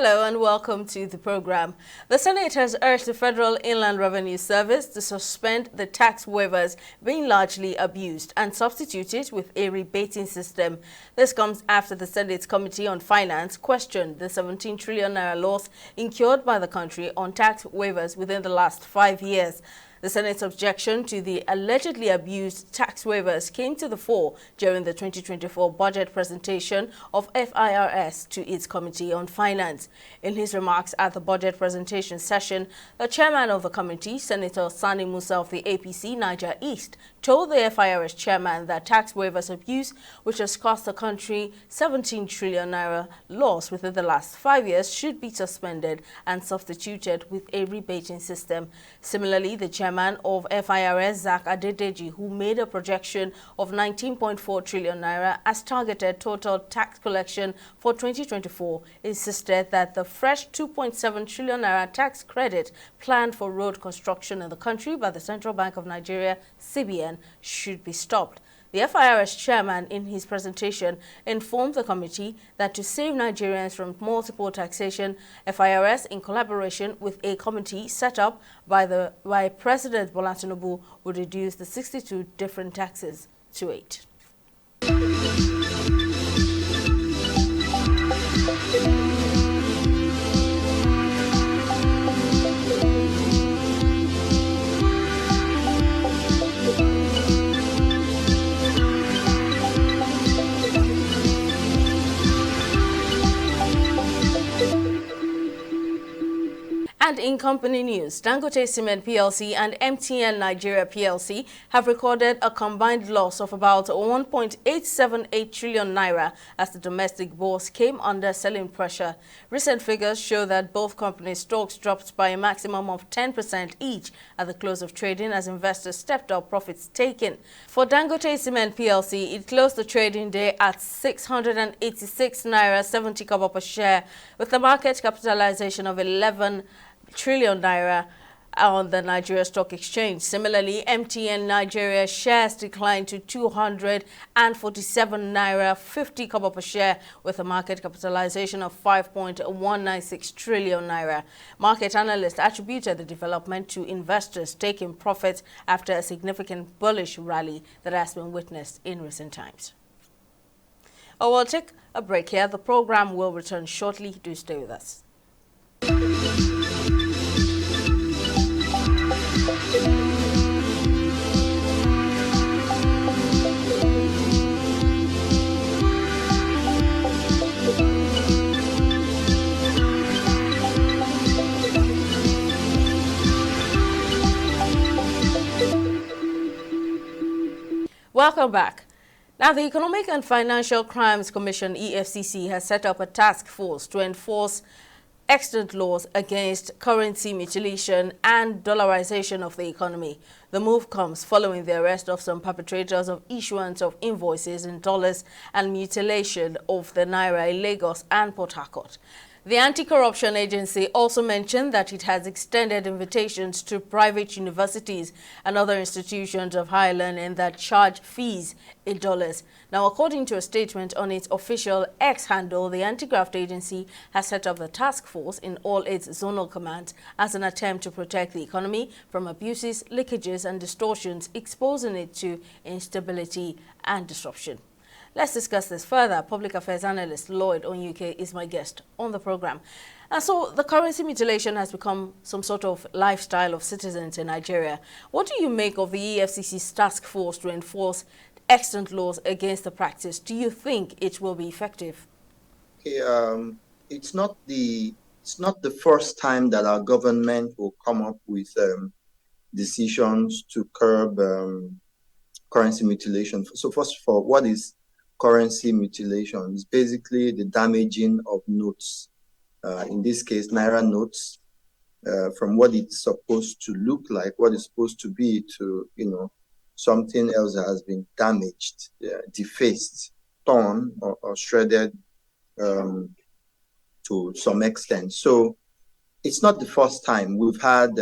Hello and welcome to the program. The Senate has urged the Federal Inland Revenue Service to suspend the tax waivers being largely abused and substitute it with a rebating system. This comes after the Senate's Committee on Finance questioned the 17 trillion naira loss incurred by the country on tax waivers within the last 5 years. The Senate's objection to the allegedly abused tax waivers came to the fore during the 2024 budget presentation of FIRS to its Committee on Finance. In his remarks at the budget presentation session, the chairman of the committee, Senator Sani Musa of the APC Niger East, told the FIRS chairman that tax waivers abuse, which has cost the country 17 trillion naira loss within the last 5 years, should be suspended and substituted with a rebating system. Similarly, the chairman of FIRS, Zach Adedeji, who made a projection of 19.4 trillion naira as targeted total tax collection for 2024, insisted that the fresh 2.7 trillion naira tax credit planned for road construction in the country by the Central Bank of Nigeria, CBN, should be stopped. The FIRS chairman, in his presentation, informed the committee that to save Nigerians from multiple taxation, FIRS, in collaboration with a committee set up by President Bola Tinubu, would reduce the 62 different taxes to 8. And in company news, Dangote Cement PLC and MTN Nigeria PLC have recorded a combined loss of about 1.878 trillion naira as the domestic bourse came under selling pressure. Recent figures show that both companies' stocks dropped by a maximum of 10% each at the close of trading as investors stepped up profits taken. For Dangote Cement PLC, it closed the trading day at 686 naira 70 kobo per share with a market capitalization of 11 trillion naira on the Nigeria Stock Exchange. Similarly, MTN Nigeria shares declined to 247 naira 50 kobo per share with a market capitalization of 5.196 trillion naira. Market analysts attributed the development to investors taking profits after a significant bullish rally that has been witnessed in recent times. We'll take a break here. The program will return shortly. Do stay with us. Welcome back. Now, the Economic and Financial Crimes Commission, EFCC, has set up a task force to enforce extant laws against currency mutilation and dollarization of the economy. The move comes following the arrest of some perpetrators of issuance of invoices in dollars and mutilation of the naira in Lagos and Port Harcourt. The Anti-Corruption Agency also mentioned that it has extended invitations to private universities and other institutions of higher learning that charge fees in dollars. Now, according to a statement on its official X handle, the Anti-Graft Agency has set up the task force in all its zonal commands as an attempt to protect the economy from abuses, leakages and distortions, exposing it to instability and disruption. Let's discuss this further. Public affairs analyst Lloyd Onyuke is my guest on the program. And so the currency mutilation has become some sort of lifestyle of citizens in Nigeria. What do you make of the EFCC's task force to enforce extant laws against the practice? Do you think it will be effective? It's not the first time that our government will come up with decisions to curb currency mutilation. So first of all, what is currency mutilation? It's basically the damaging of notes, in this case, naira notes, from what it's supposed to look like, what it's supposed to be, to, something else that has been damaged, defaced, torn, or shredded to some extent. So it's not the first time. We've had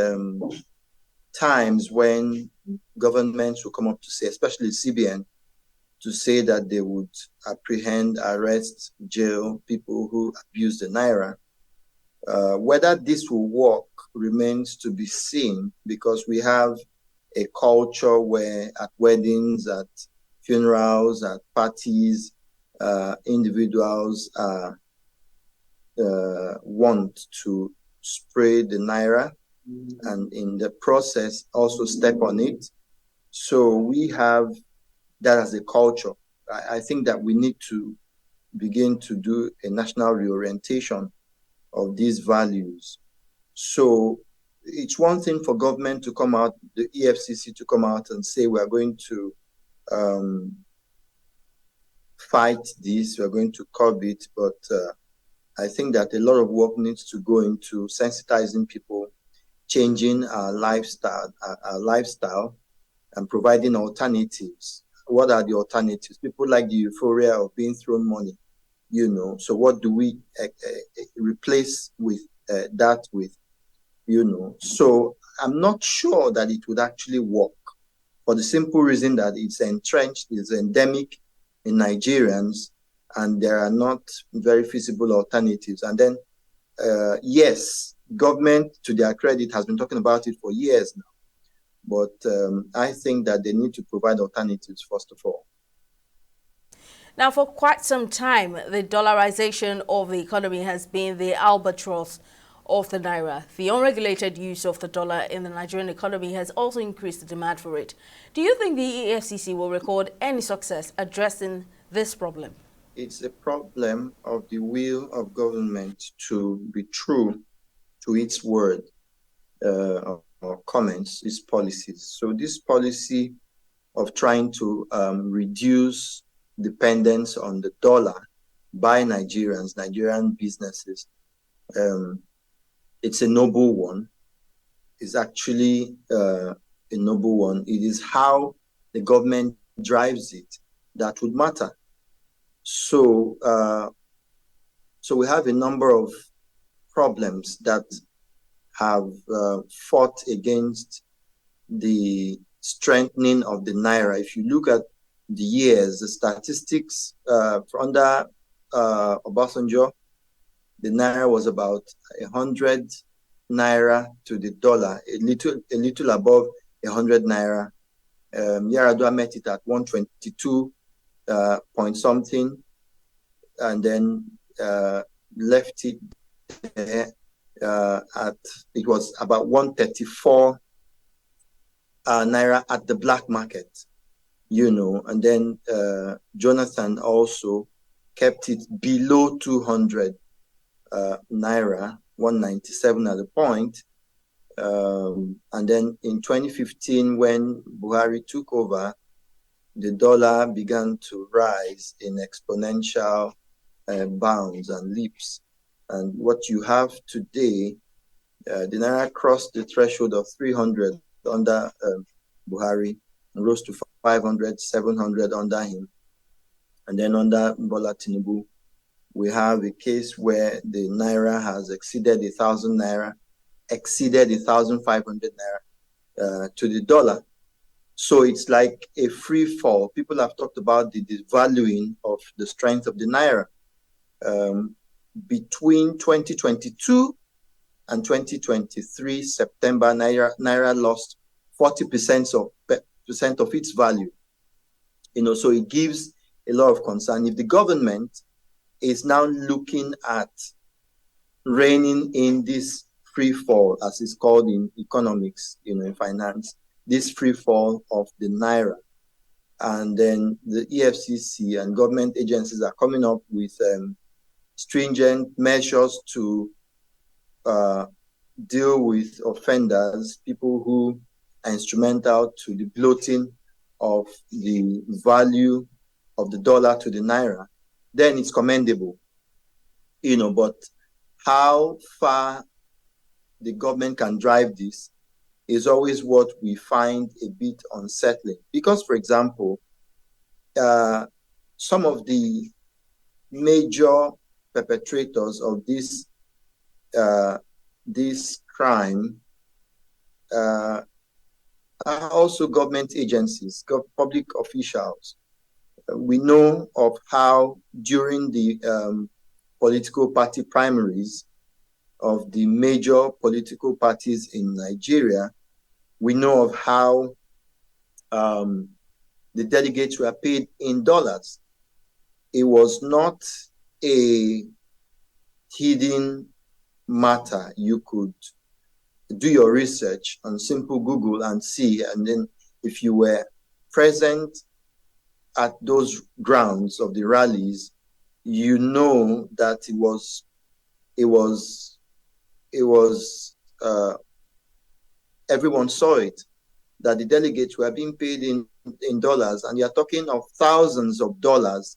times when governments will come up to say, especially CBN, to say that they would apprehend, arrest, jail people who abuse the naira. Whether this will work remains to be seen, because we have a culture where at weddings, at funerals, at parties, individuals want to spray the naira and in the process also step on it. So we have that as a culture. I think that we need to begin to do a national reorientation of these values. So it's one thing for government to come out, the EFCC to come out and say we are going to fight this, we are going to curb it, but I think that a lot of work needs to go into sensitizing people, changing our lifestyle, and providing alternatives. What are the alternatives? People like the euphoria of being thrown money, So what do we replace with that with, So I'm not sure that it would actually work, for the simple reason that it's entrenched, it's endemic in Nigerians, and there are not very feasible alternatives. And then, yes, government, to their credit, has been talking about it for years now. But I think that they need to provide alternatives, first of all. Now, for quite some time, the dollarization of the economy has been the albatross of the naira. The unregulated use of the dollar in the Nigerian economy has also increased the demand for it. Do you think the EFCC will record any success addressing this problem? It's a problem of the will of government to be true to its word or comments, its policies. So this policy of trying to reduce dependence on the dollar by Nigerians, Nigerian businesses, it's a noble one. It's actually a noble one. It is how the government drives it that would matter. So, so we have a number of problems that have fought against the strengthening of the naira. If you look at the years, the statistics under Obasanjo, the naira was about 100 naira to the dollar, a little above 100 naira. Yaradua met it at 122 point something, and then left it there it was about 134 naira at the black market, and then Jonathan also kept it below 200 naira, 197 at the point. And then in 2015, when Buhari took over, the dollar began to rise in exponential bounds and leaps. And what you have today, the naira crossed the threshold of 300 under Buhari, and rose to 500, 700 under him. And then under Bola Tinubu, we have a case where the naira has exceeded 1,000 naira, exceeded 1,500 naira to the dollar. So it's like a free fall. People have talked about the devaluing of the strength of the naira. Between 2022 and 2023, September, naira lost 40% of its value. So it gives a lot of concern. If the government is now looking at reining in this free fall, as it's called in economics, in finance, this free fall of the naira, and then the EFCC and government agencies are coming up with stringent measures to deal with offenders, people who are instrumental to the bloating of the value of the dollar to the naira, then it's commendable. But how far the government can drive this is always what we find a bit unsettling. Because, for example, some of the major perpetrators of this crime are also government agencies, public officials. We know of how during the political party primaries, of the major political parties in Nigeria, we know of how the delegates were paid in dollars. It was not a hidden matter. You could do your research on simple Google and see, and then if you were present at those grounds of the rallies, you know that everyone saw it, that the delegates were being paid in dollars, and you're talking of thousands of dollars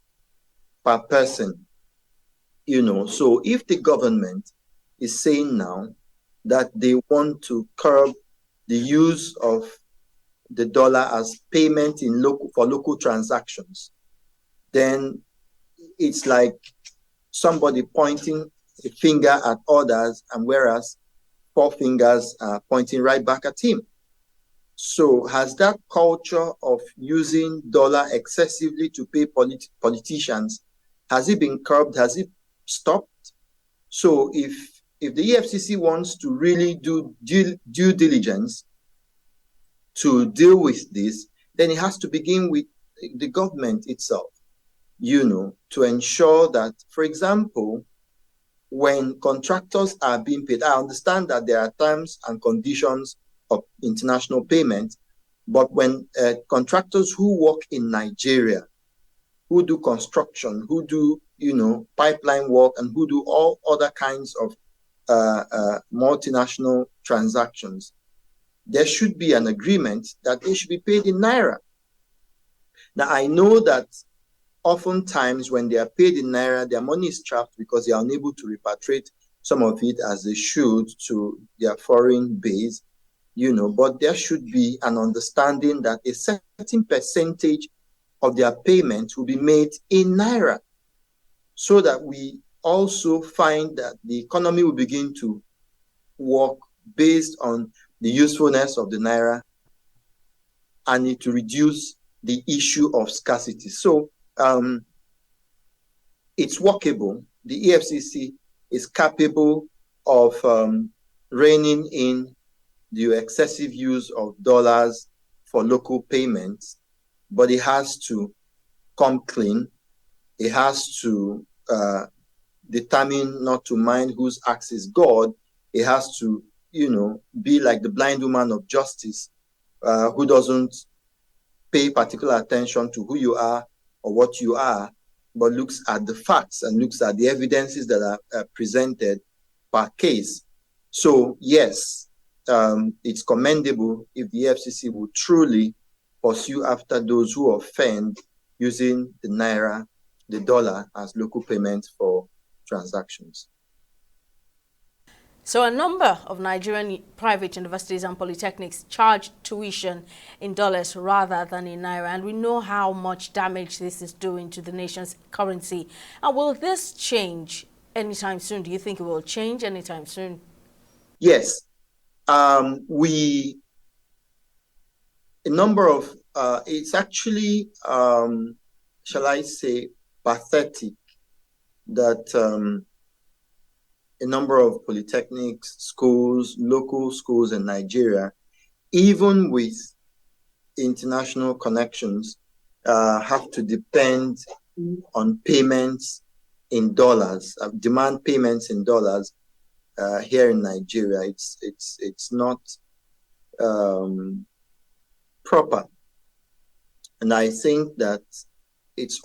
per person. So if the government is saying now that they want to curb the use of the dollar as payment for local transactions, then it's like somebody pointing a finger at others, and whereas 4 fingers are pointing right back at him. So has that culture of using dollar excessively to pay politicians, has it been curbed? Has it stopped? So if the EFCC wants to really do due diligence to deal with this, then it has to begin with the government itself, to ensure that, for example, when contractors are being paid, I understand that there are terms and conditions of international payment, but when contractors who work in Nigeria, who do construction, who do, pipeline work, and who do all other kinds of multinational transactions, there should be an agreement that they should be paid in Naira. Now, I know that oftentimes when they are paid in Naira, their money is trapped because they are unable to repatriate some of it as they should to their foreign base, but there should be an understanding that a certain percentage of their payment will be made in Naira, so that we also find that the economy will begin to work based on the usefulness of the Naira, and it to reduce the issue of scarcity. So it's workable. The EFCC is capable of reining in the excessive use of dollars for local payments, but it has to come clean. It has to determine not to mind whose axe is God. It has to, be like the blind woman of justice, who doesn't pay particular attention to who you are or what you are, but looks at the facts and looks at the evidences that are presented per case. So yes, it's commendable if the FCC will truly pursue after those who offend using the Naira, the dollar, as local payment for transactions. So a number of Nigerian private universities and polytechnics charge tuition in dollars rather than in Naira, and we know how much damage this is doing to the nation's currency. And will this change anytime soon? Do you think it will change anytime soon? Yes. It's actually, shall I say, pathetic that a number of polytechnics, schools, local schools in Nigeria, even with international connections, have to depend on payments in dollars, demand payments in dollars here in Nigeria. It's not proper, and I think that it's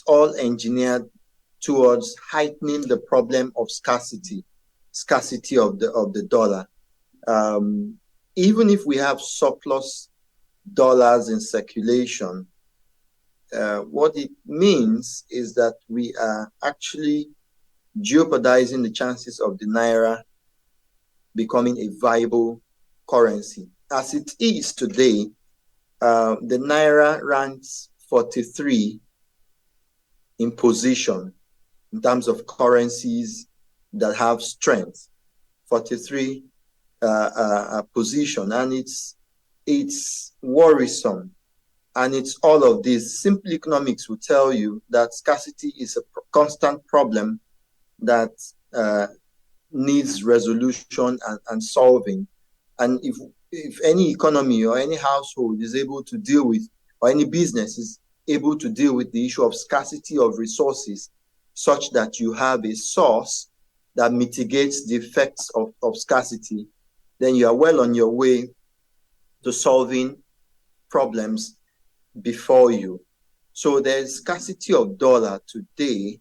all engineered towards heightening the problem of scarcity of the dollar. Even if we have surplus dollars in circulation, what it means is that we are actually jeopardizing the chances of the Naira becoming a viable currency. As it is today, the Naira ranks 43 in position in terms of currencies that have strength, 43 position, and it's worrisome. And it's all of this. Simple economics will tell you that scarcity is a constant problem that needs resolution and solving. And if any economy or any household is able to deal with, or any business is able to deal with the issue of scarcity of resources, such that you have a source that mitigates the effects of scarcity, then you are well on your way to solving problems before you. So there's scarcity of dollar today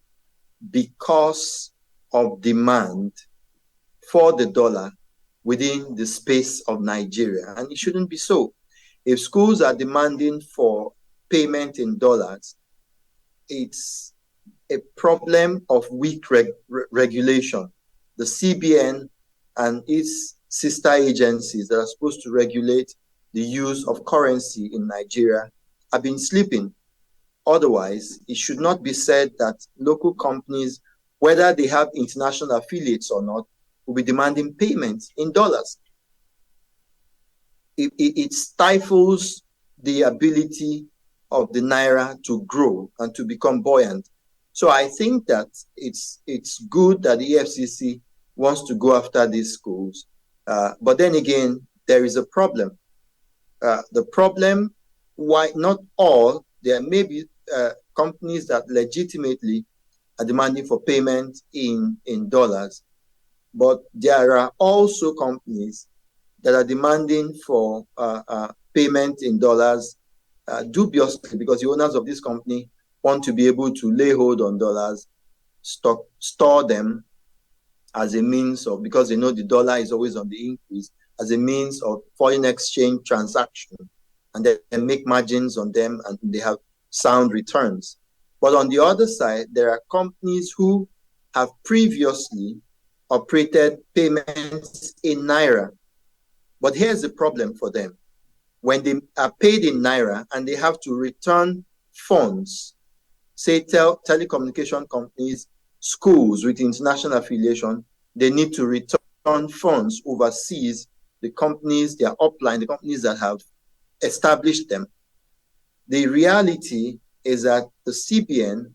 because of demand for the dollar within the space of Nigeria. And it shouldn't be so. If schools are demanding for payment in dollars, it's a problem of weak regulation. The CBN and its sister agencies that are supposed to regulate the use of currency in Nigeria have been sleeping. Otherwise, it should not be said that local companies, whether they have international affiliates or not, will be demanding payments in dollars. It stifles the ability of the naira to grow and to become buoyant. So I think that it's good that the EFCC wants to go after these schools. But then again, there is a problem. The problem, why not all, there may be companies that legitimately are demanding for payment in dollars, but there are also companies that are demanding for payment in dollars dubiously, because the owners of this company want to be able to lay hold on dollars, store them as a means of, because they know the dollar is always on the increase, as a means of foreign exchange transaction, and then make margins on them, and they have sound returns. But on the other side, there are companies who have previously operated payments in naira. But here's the problem for them. When they are paid in naira and they have to return funds, say telecommunication companies, schools with international affiliation, they need to return funds overseas, the companies, their upline, the companies that have established them. The reality is that the CBN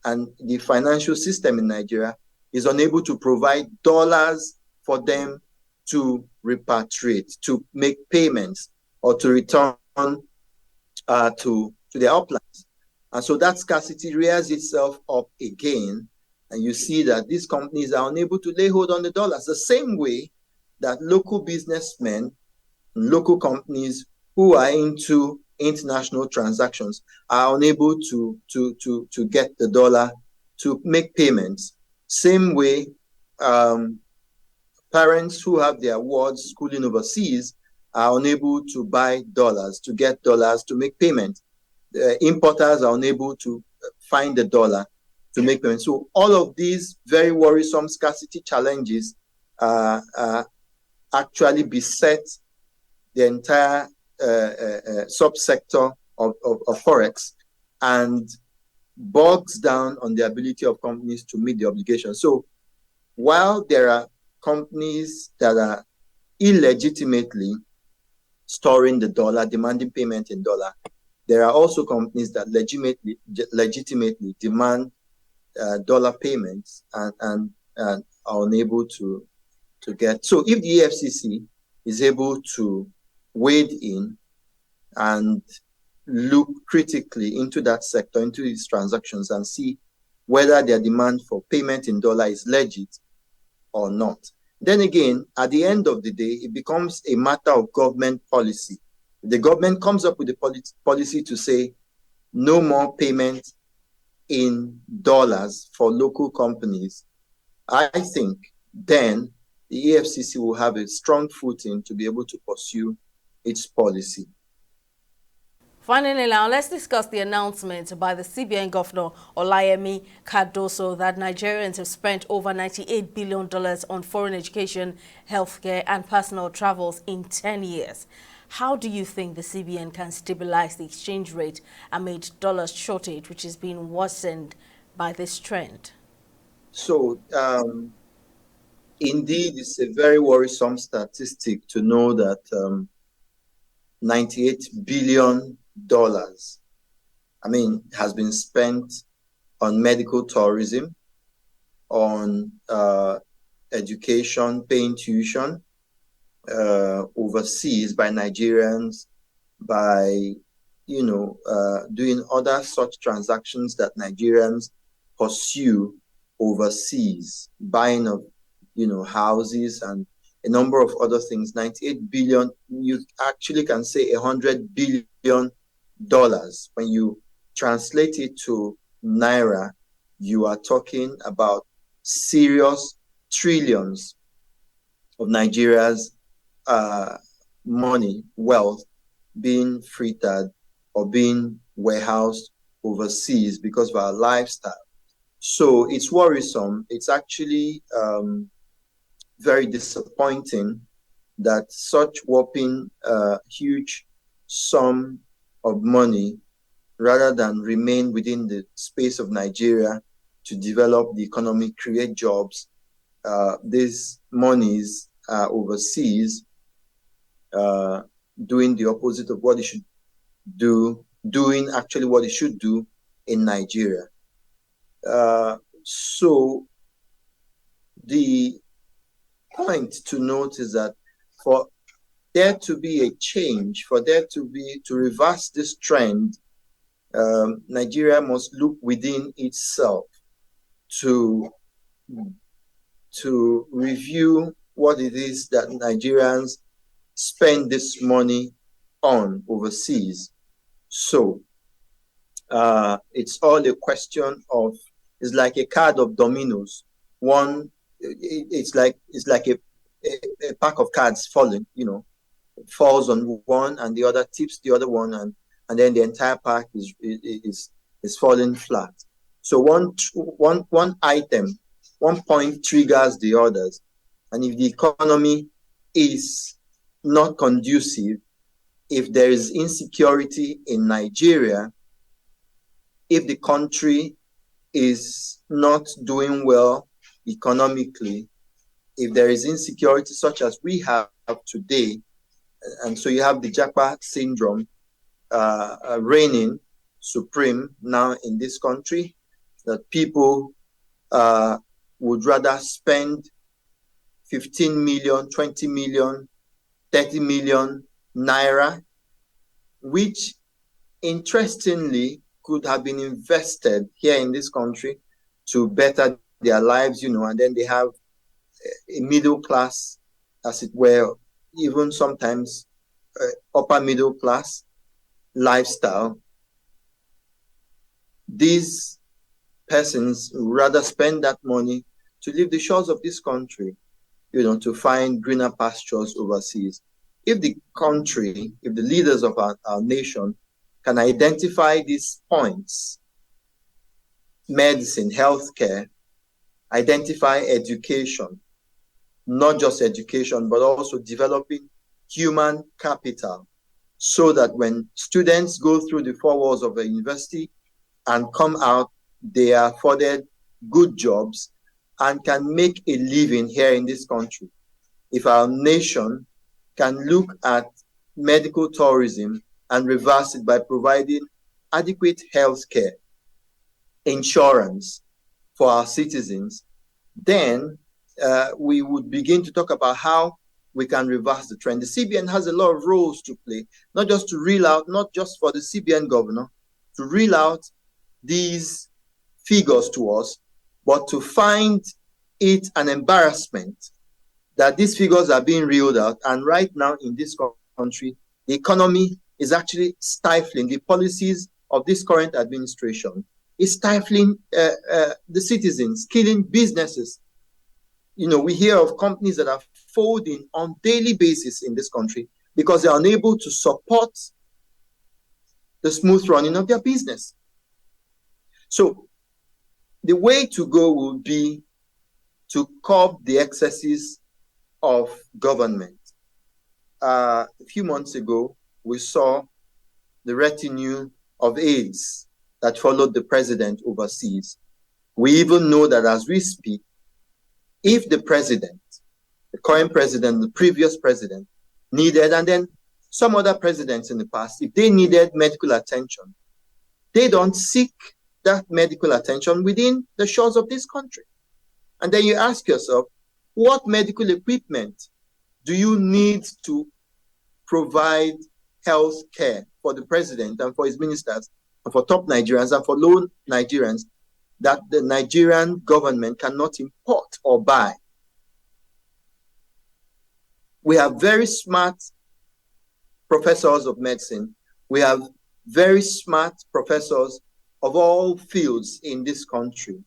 and the financial system in Nigeria is unable to provide dollars for them to repatriate, to make payments, or to return to their uplines. And so that scarcity rears itself up again. And you see that these companies are unable to lay hold on the dollars, the same way that local businessmen, local companies who are into international transactions are unable to get the dollar to make payments. Same way, parents who have their wards schooling overseas are unable to buy dollars, to get dollars to make payments. Importers are unable to find the dollar to make payments. So all of these very worrisome scarcity challenges actually beset the entire subsector of Forex and bogs down on the ability of companies to meet the obligations. So while there are companies that are illegitimately storing the dollar, demanding payment in dollar, there are also companies that legitimately demand dollar payments and are unable to get. So if the EFCC is able to wade in and look critically into that sector, into these transactions, and see whether their demand for payment in dollar is legit or not, then again, at the end of the day, it becomes a matter of government policy. The government comes up with a policy to say no more payment in dollars for local companies. I think then the EFCC will have a strong footing to be able to pursue its policy. Finally, now let's discuss the announcement by the CBN Governor Olayemi Cardoso that Nigerians have spent over $98 billion on foreign education, healthcare and personal travels in 10 years. How do you think the CBN can stabilize the exchange rate amid dollar shortage, which is being worsened by this trend? So, indeed, it's a very worrisome statistic to know that $98 billion, has been spent on medical tourism, on education, paying tuition overseas by Nigerians, by doing other such transactions that Nigerians pursue overseas, buying of houses and a number of other things. 98 billion, you actually can say $100 billion. When you translate it to naira, you are talking about serious trillions of Nigeria's money, wealth being frittered or being warehoused overseas because of our lifestyle. So it's worrisome. It's actually very disappointing that such whopping huge sum of money, rather than remain within the space of Nigeria to develop the economy, create jobs, these monies are overseas, doing the opposite of what it should do, doing actually what it should do in Nigeria. So the point to note is that for there to be a change, for there to reverse this trend, Nigeria must look within itself to review what it is that Nigerians spend this money on overseas. So it's all a question of, it's like a card of dominoes. One, it's like a pack of cards falling, falls on one and the other tips the other one, and then the entire pack is falling flat. So one item, one point triggers the others. And if the economy is not conducive, if there is insecurity in Nigeria, if the country is not doing well economically, if there is insecurity such as we have today, and so you have the Japa syndrome reigning supreme now in this country, that people would rather spend 15 million, 20 million, 30 million naira, which interestingly could have been invested here in this country to better their lives, and then they have a middle class, as it were, even sometimes upper middle class lifestyle. These persons rather spend that money to leave the shores of this country, to find greener pastures overseas. If the country, if the leaders of our nation can identify these points, medicine, healthcare, identify education, not just education, but also developing human capital, so that when students go through the four walls of a university and come out, they are afforded good jobs and can make a living here in this country. If our nation can look at medical tourism and reverse it by providing adequate health care, insurance for our citizens, then we would begin to talk about how we can reverse the trend. The CBN has a lot of roles to play, not just to reel out, not just for the CBN governor to reel out these figures to us, but to find it an embarrassment that these figures are being reeled out. And right now in this country, the economy is actually stifling. The policies of this current administration is stifling the citizens, killing businesses. We hear of companies that are folding on daily basis in this country because they are unable to support the smooth running of their business. So the way to go will be to curb the excesses of government. A few months ago, we saw the retinue of aides that followed the president overseas. We even know that as we speak, if the president, the current president, the previous president needed, and then some other presidents in the past, if they needed medical attention, they don't seek that medical attention within the shores of this country. And then you ask yourself, What medical equipment do you need to provide health care for the president and for his ministers and for top Nigerians and for low Nigerians that the Nigerian government cannot import or buy? We have very smart professors of medicine. We have very smart professors of all fields in this country.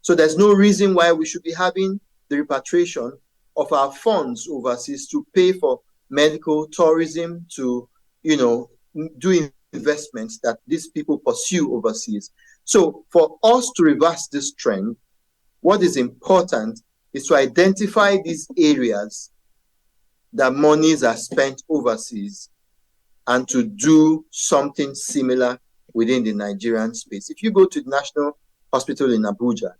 So there's no reason why we should be having the repatriation of our funds overseas to pay for medical tourism, to, do investments that these people pursue overseas. So for us to reverse this trend, what is important is to identify these areas that monies are spent overseas and to do something similar within the Nigerian space. If you go to the National Hospital in Abuja,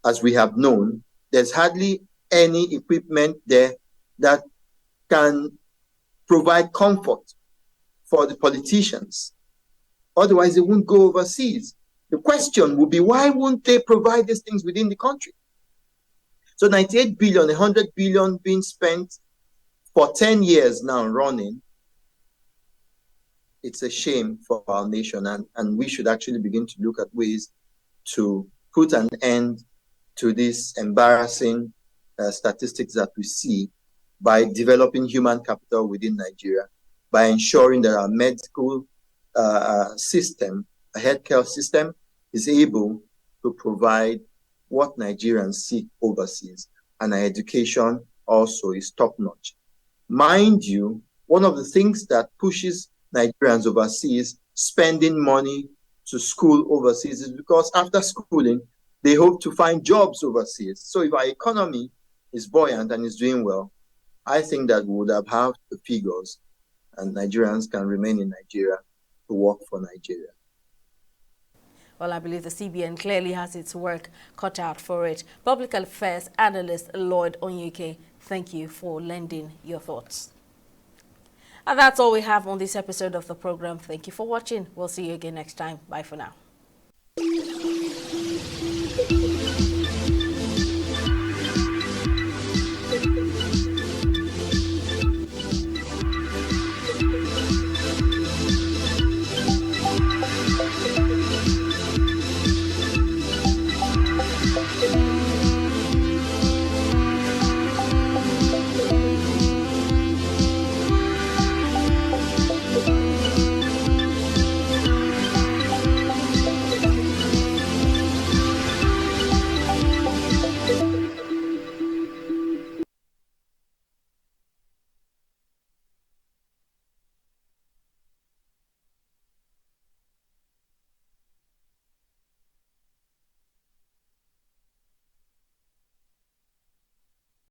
as we have known, there's hardly any equipment there that can provide comfort for the politicians. Otherwise, they won't go overseas. The question would be, why won't they provide these things within the country? So 98 billion, 100 billion being spent for 10 years now running, it's a shame for our nation. And we should actually begin to look at ways to put an end to these embarrassing statistics that we see by developing human capital within Nigeria, by ensuring that our medical system, a healthcare system, is able to provide what Nigerians seek overseas, and our education also is top-notch. Mind you, one of the things that pushes Nigerians overseas spending money to school overseas is because after schooling, they hope to find jobs overseas. So if our economy is buoyant and is doing well, I think that we would have the figures and Nigerians can remain in Nigeria to work for Nigeria. Well, I believe the CBN clearly has its work cut out for it. Public affairs analyst Lloyd Onyeke, thank you for lending your thoughts. And that's all we have on this episode of the program. Thank you for watching. We'll see you again next time. Bye for now.